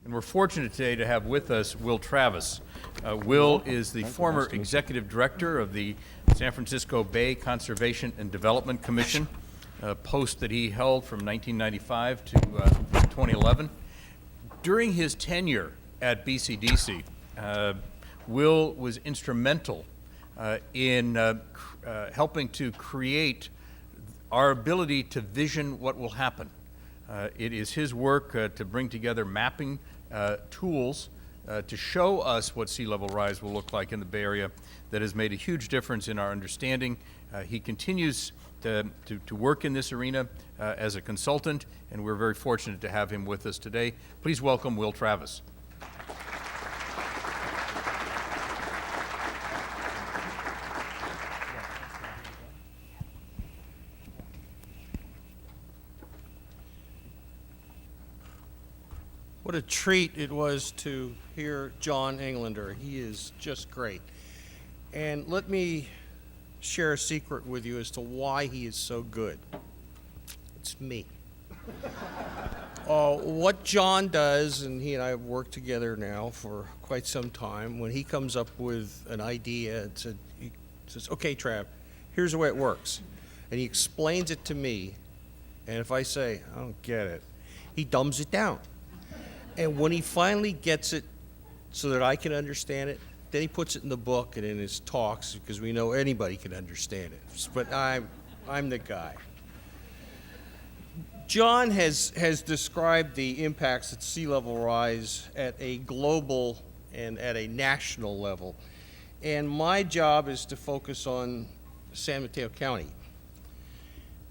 And we're fortunate today to have with us Will Travis. Will is the former executive director of the San Francisco Bay Conservation and Development Commission, a post that he held from 1995 to 2011. During his tenure at BCDC, Will was instrumental in helping to create our ability to vision what will happen. It is his work to bring together mapping tools to show us what sea level rise will look like in the Bay Area that has made a huge difference in our understanding. He continues to work in this arena as a consultant, and we're very fortunate to have him with us today. Please welcome Will Travis. What a treat it was to hear John Englander. He is just great. And let me share a secret with you as to why he is so good. It's me. What John does, and he and I have worked together now for quite some time, when he comes up with an idea, he says, okay, Trav, here's the way it works. And he explains it to me, and if I say, I don't get it, he dumbs it down. And when he finally gets it so that I can understand it, then he puts it in the book and in his talks, because we know anybody can understand it. But I'm the guy. John has described the impacts that sea level rise at a global and at a national level. And my job is to focus on San Mateo County.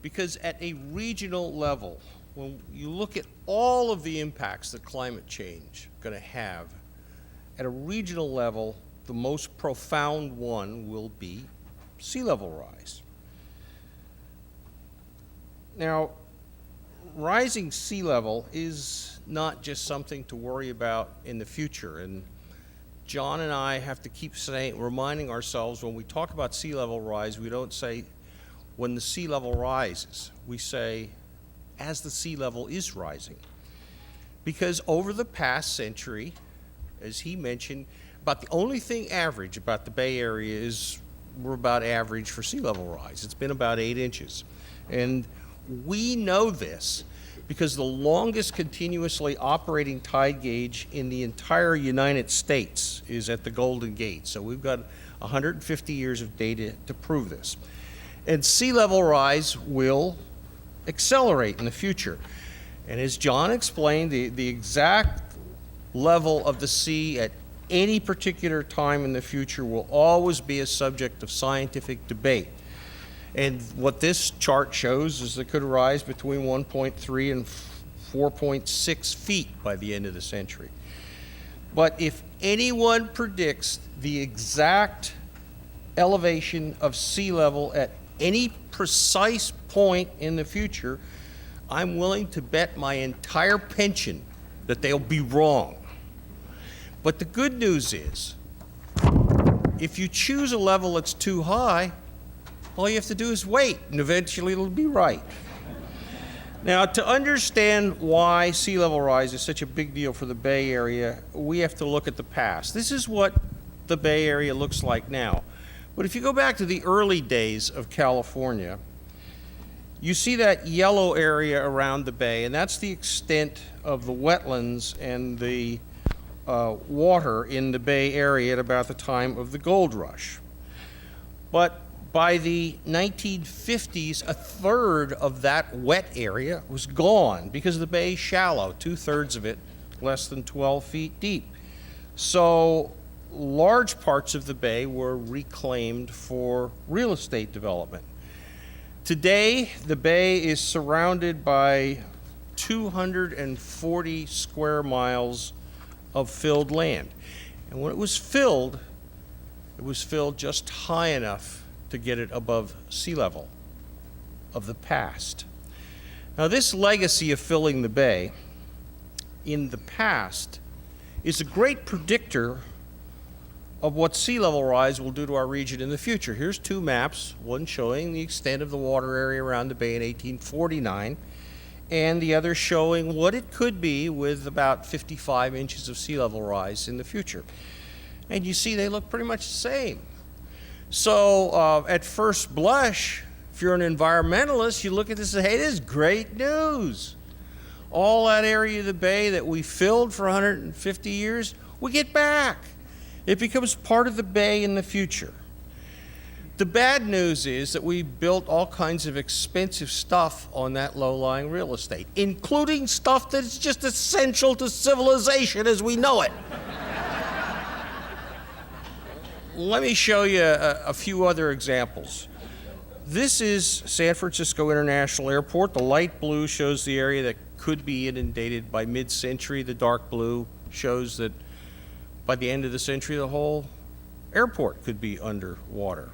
Because at a regional level, when you look at all of the impacts that climate change is going to have, at a regional level, the most profound one will be sea level rise. Now, rising sea level is not just something to worry about in the future, and John and I have to keep reminding ourselves when we talk about sea level rise, we don't say when the sea level rises, we say as the sea level is rising. Because over the past century, as he mentioned, about the only thing average about the Bay Area is we're about average for sea level rise. It's been about 8 inches. And we know this because the longest continuously operating tide gauge in the entire United States is at the Golden Gate. So we've got 150 years of data to prove this. And sea level rise will accelerate in the future. And as John explained, the exact level of the sea at any particular time in the future will always be a subject of scientific debate. And what this chart shows is it could rise between 1.3 and 4.6 feet by the end of the century. But if anyone predicts the exact elevation of sea level at any precise point in the future, I'm willing to bet my entire pension that they'll be wrong. But the good news is, if you choose a level that's too high, all you have to do is wait, and eventually it'll be right. Now, to understand why sea level rise is such a big deal for the Bay Area, we have to look at the past. This is what the Bay Area looks like now. But if you go back to the early days of California, you see that yellow area around the bay, and that's the extent of the wetlands and the water in the Bay Area at about the time of the gold rush. But by the 1950s, a third of that wet area was gone because the bay is shallow, 2/3 of it less than 12 feet deep. So large parts of the bay were reclaimed for real estate development. Today, the bay is surrounded by 240 square miles of filled land. And when it was filled just high enough to get it above sea level of the past. Now, this legacy of filling the bay in the past is a great predictor of what sea level rise will do to our region in the future. Here's 2 maps, one showing the extent of the water area around the bay in 1849, and the other showing what it could be with about 55 inches of sea level rise in the future. And you see they look pretty much the same. So at first blush, if you're an environmentalist, you look at this and say, hey, this is great news. All that area of the bay that we filled for 150 years, we get back. It becomes part of the bay in the future. The bad news is that we built all kinds of expensive stuff on that low-lying real estate, including stuff that's just essential to civilization as we know it. Let me show you a few other examples. This is San Francisco International Airport. The light blue shows the area that could be inundated by mid-century. The dark blue shows that by the end of the century, the whole airport could be underwater.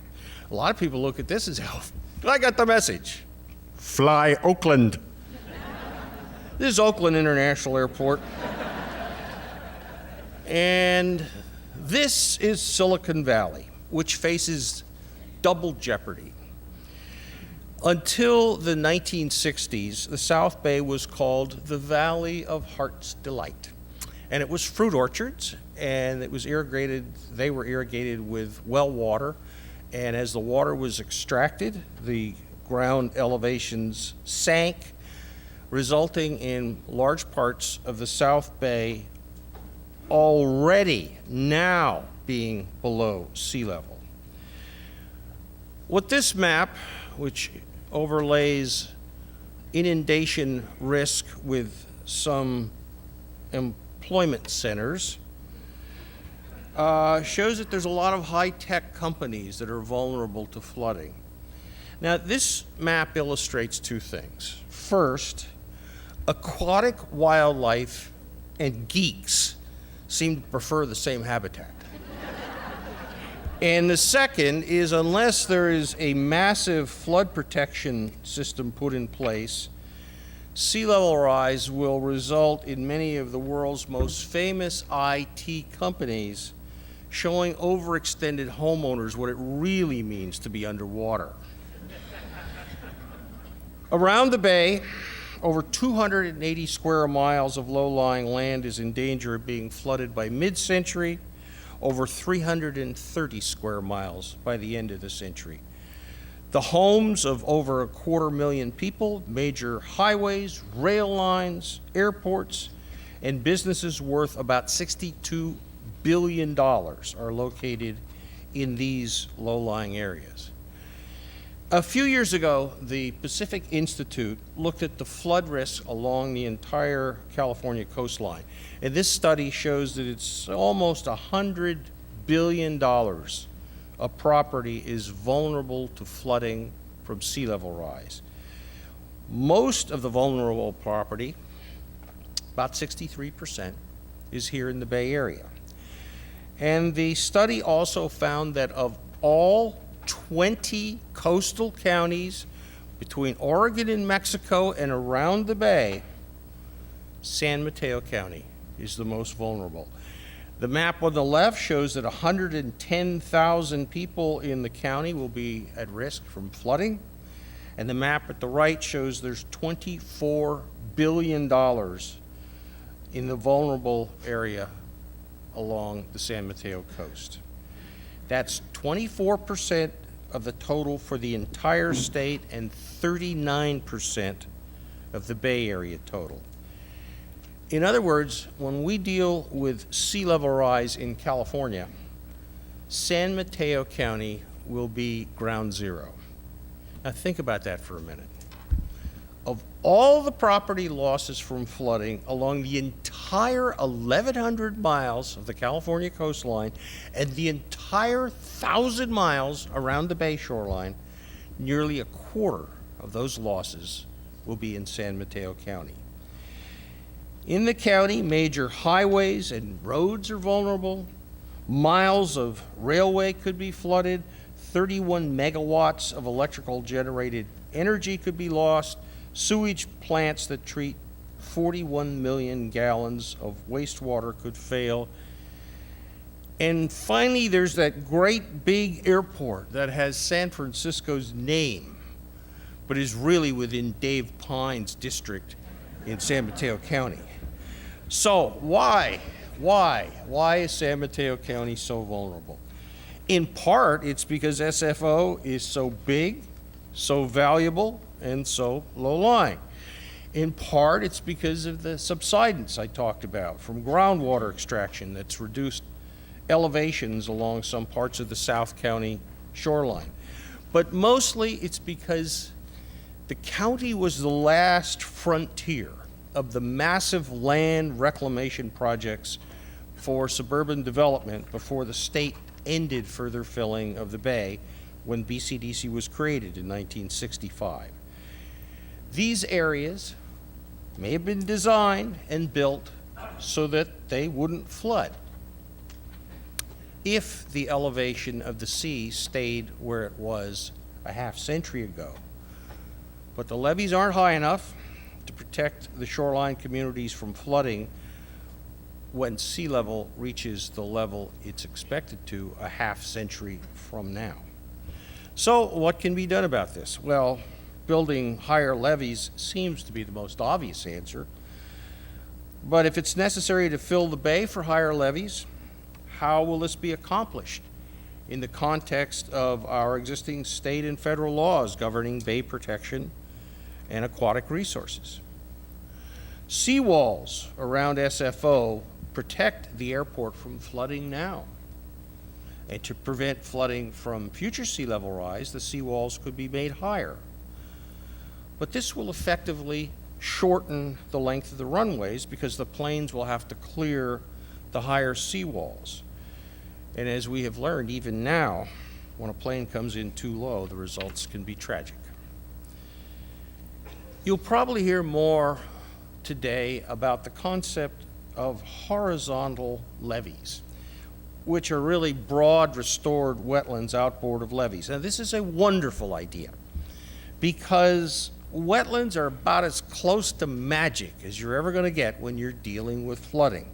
A lot of people look at this and say, oh, I got the message. Fly Oakland. This is Oakland International Airport. And this is Silicon Valley, which faces double jeopardy. Until the 1960s, the South Bay was called the Valley of Heart's Delight. And it was fruit orchards, and it was irrigated, they were irrigated with well water. And as the water was extracted, the ground elevations sank, resulting in large parts of the South Bay already now being below sea level. What this map, which overlays inundation risk with some employment centers, shows that there's a lot of high-tech companies that are vulnerable to flooding. Now, this map illustrates two things. First, aquatic wildlife and geeks seem to prefer the same habitat. And the second is, unless there is a massive flood protection system put in place, sea level rise will result in many of the world's most famous IT companies showing overextended homeowners what it really means to be underwater. Around the bay, over 280 square miles of low-lying land is in danger of being flooded by mid-century, over 330 square miles by the end of the century. The homes of over 250,000 people, major highways, rail lines, airports, and businesses worth about $62 billion are located in these low-lying areas. A few years ago, the Pacific Institute looked at the flood risk along the entire California coastline. And this study shows that it's almost $100 billion of property is vulnerable to flooding from sea level rise. Most of the vulnerable property, about 63%, is here in the Bay Area. And the study also found that of all 20 coastal counties between Oregon and Mexico and around the bay, San Mateo County is the most vulnerable. The map on the left shows that 110,000 people in the county will be at risk from flooding, and the map at the right shows there's $24 billion in the vulnerable area along the San Mateo coast. That's 24% of the total for the entire state and 39% of the Bay Area total. In other words, when we deal with sea level rise in California, San Mateo County will be ground zero. Now think about that for a minute. Of all the property losses from flooding along the entire 1,100 miles of the California coastline and the entire 1,000 miles around the bay shoreline, nearly a quarter of those losses will be in San Mateo County. In the county, major highways and roads are vulnerable. Miles of railway could be flooded. 31 megawatts of electrical generated energy could be lost. Sewage plants that treat 41 million gallons of wastewater could fail. And finally, there's that great big airport that has San Francisco's name, but is really within Dave Pine's district in San Mateo County. So why is San Mateo County so vulnerable? In part, it's because SFO is so big, so valuable, and so low-lying. In part, it's because of the subsidence I talked about from groundwater extraction that's reduced elevations along some parts of the South County shoreline. But mostly it's because the county was the last frontier of the massive land reclamation projects for suburban development before the state ended further filling of the bay when BCDC was created in 1965. These areas may have been designed and built so that they wouldn't flood if the elevation of the sea stayed where it was a half century ago. But the levees aren't high enough to protect the shoreline communities from flooding when sea level reaches the level it's expected to a half century from now. So what can be done about this? Well, building higher levees seems to be the most obvious answer. But if it's necessary to fill the bay for higher levees, how will this be accomplished in the context of our existing state and federal laws governing bay protection and aquatic resources? Seawalls around SFO protect the airport from flooding now. And to prevent flooding from future sea level rise, the seawalls could be made higher. But this will effectively shorten the length of the runways because the planes will have to clear the higher seawalls. And as we have learned, even now, when a plane comes in too low, the results can be tragic. You'll probably hear more today about the concept of horizontal levees, which are really broad restored wetlands outboard of levees. Now, this is a wonderful idea because wetlands are about as close to magic as you're ever going to get when you're dealing with flooding.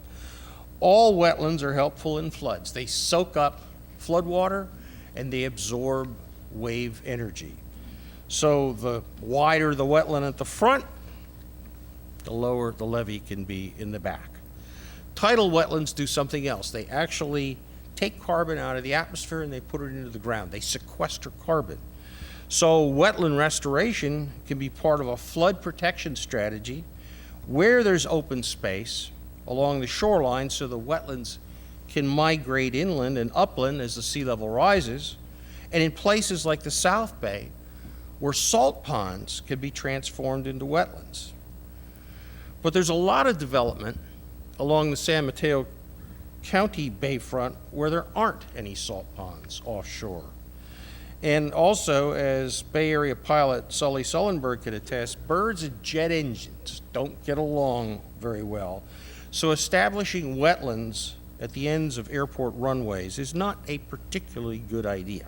All wetlands are helpful in floods. They soak up floodwater and they absorb wave energy. So the wider the wetland at the front, the lower the levee can be in the back. Tidal wetlands do something else. They actually take carbon out of the atmosphere and they put it into the ground. They sequester carbon. So wetland restoration can be part of a flood protection strategy where there's open space along the shoreline so the wetlands can migrate inland and upland as the sea level rises, and in places like the South Bay where salt ponds can be transformed into wetlands. But there's a lot of development along the San Mateo County bayfront where there aren't any salt ponds offshore. And also, as Bay Area pilot Sully Sullenberg could attest, birds and jet engines don't get along very well. So establishing wetlands at the ends of airport runways is not a particularly good idea.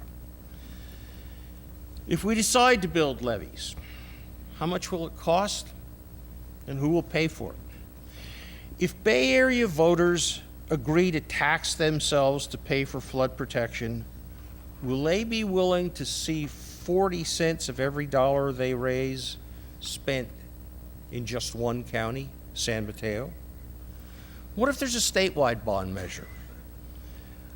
If we decide to build levees, how much will it cost and who will pay for it? If Bay Area voters agree to tax themselves to pay for flood protection, will they be willing to see 40 cents of every dollar they raise spent in just one county, San Mateo? What if there's a statewide bond measure?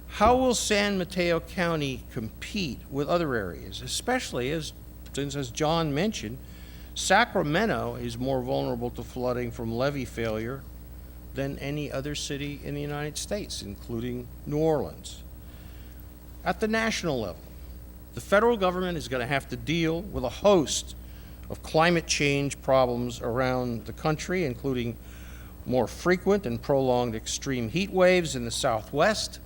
How will San Mateo County compete with other areas, especially since, as John mentioned, Sacramento is more vulnerable to flooding from levee failure than any other city in the United States, including New Orleans. At the national level, the federal government is going to have to deal with a host of climate change problems around the country, including more frequent and prolonged extreme heat waves in the Southwest,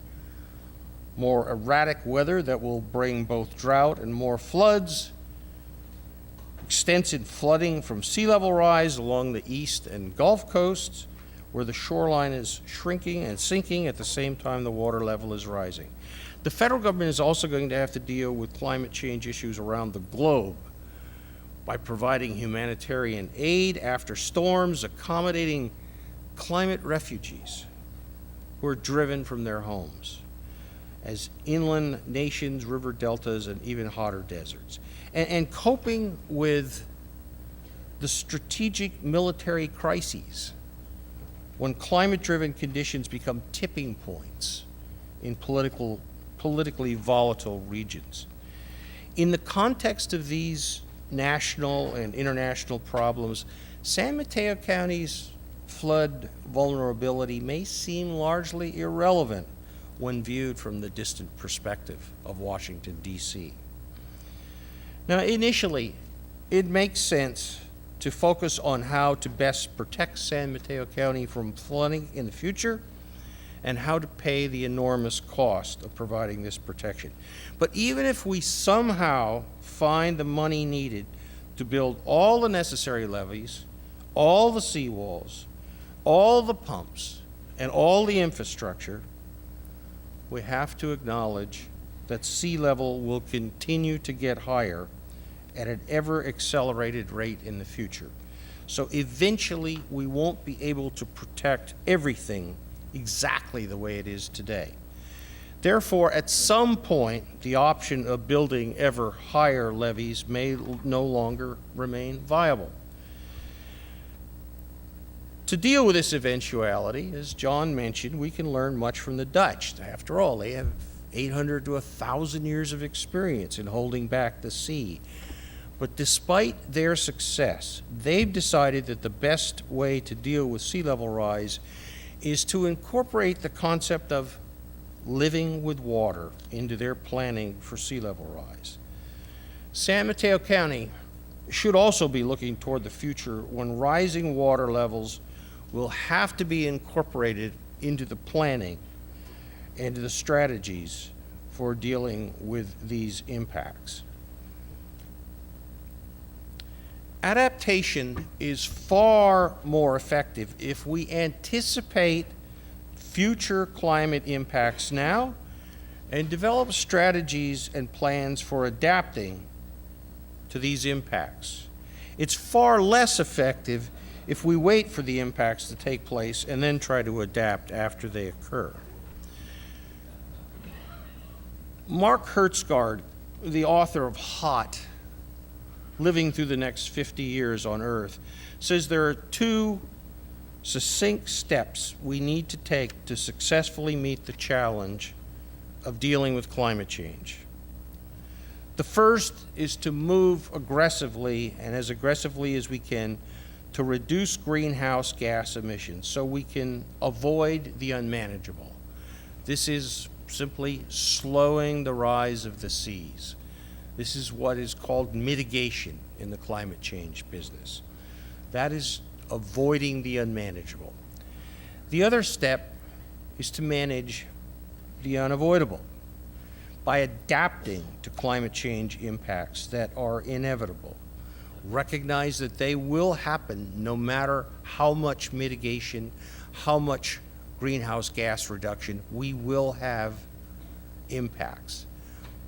more erratic weather that will bring both drought and more floods, extensive flooding from sea level rise along the east and Gulf coasts, where the shoreline is shrinking and sinking at the same time the water level is rising. The federal government is also going to have to deal with climate change issues around the globe by providing humanitarian aid after storms, accommodating climate refugees who are driven from their homes as inland nations, river deltas, and even hotter deserts. And coping with the strategic military crises, when climate-driven conditions become tipping points in politically volatile regions. In the context of these national and international problems, San Mateo County's flood vulnerability may seem largely irrelevant when viewed from the distant perspective of Washington, D.C. Now, initially, it makes sense to focus on how to best protect San Mateo County from flooding in the future and how to pay the enormous cost of providing this protection. But even if we somehow find the money needed to build all the necessary levees, all the seawalls, all the pumps, and all the infrastructure, we have to acknowledge that sea level will continue to get higher at an ever-accelerated rate in the future. So eventually, we won't be able to protect everything exactly the way it is today. Therefore, at some point, the option of building ever higher levees may no longer remain viable. To deal with this eventuality, as John mentioned, we can learn much from the Dutch. After all, they have 800 to 1,000 years of experience in holding back the sea. But despite their success, they've decided that the best way to deal with sea level rise is to incorporate the concept of living with water into their planning for sea level rise. San Mateo County should also be looking toward the future when rising water levels will have to be incorporated into the planning and the strategies for dealing with these impacts. Adaptation is far more effective if we anticipate future climate impacts now and develop strategies and plans for adapting to these impacts. It's far less effective if we wait for the impacts to take place and then try to adapt after they occur. Mark Hertsgaard, the author of Hot, Living Through the Next 50 Years on Earth, says there are two succinct steps we need to take to successfully meet the challenge of dealing with climate change. The first is to move aggressively, and as aggressively as we can, to reduce greenhouse gas emissions so we can avoid the unmanageable. This is simply slowing the rise of the seas. This is what is called mitigation in the climate change business. That is avoiding the unmanageable. The other step is to manage the unavoidable by adapting to climate change impacts that are inevitable. Recognize that they will happen no matter how much mitigation, how much greenhouse gas reduction. We will have impacts,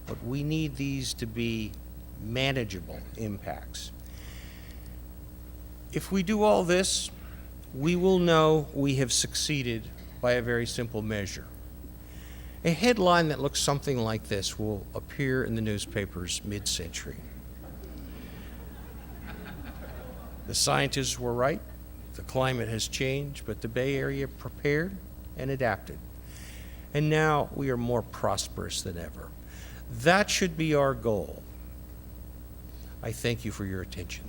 but we need these to be manageable impacts. If we do all this, we will know we have succeeded by a very simple measure. A headline that looks something like this will appear in the newspapers mid-century. The scientists were right. The climate has changed, but the Bay Area prepared and adapted. And now we are more prosperous than ever. That should be our goal. I thank you for your attention.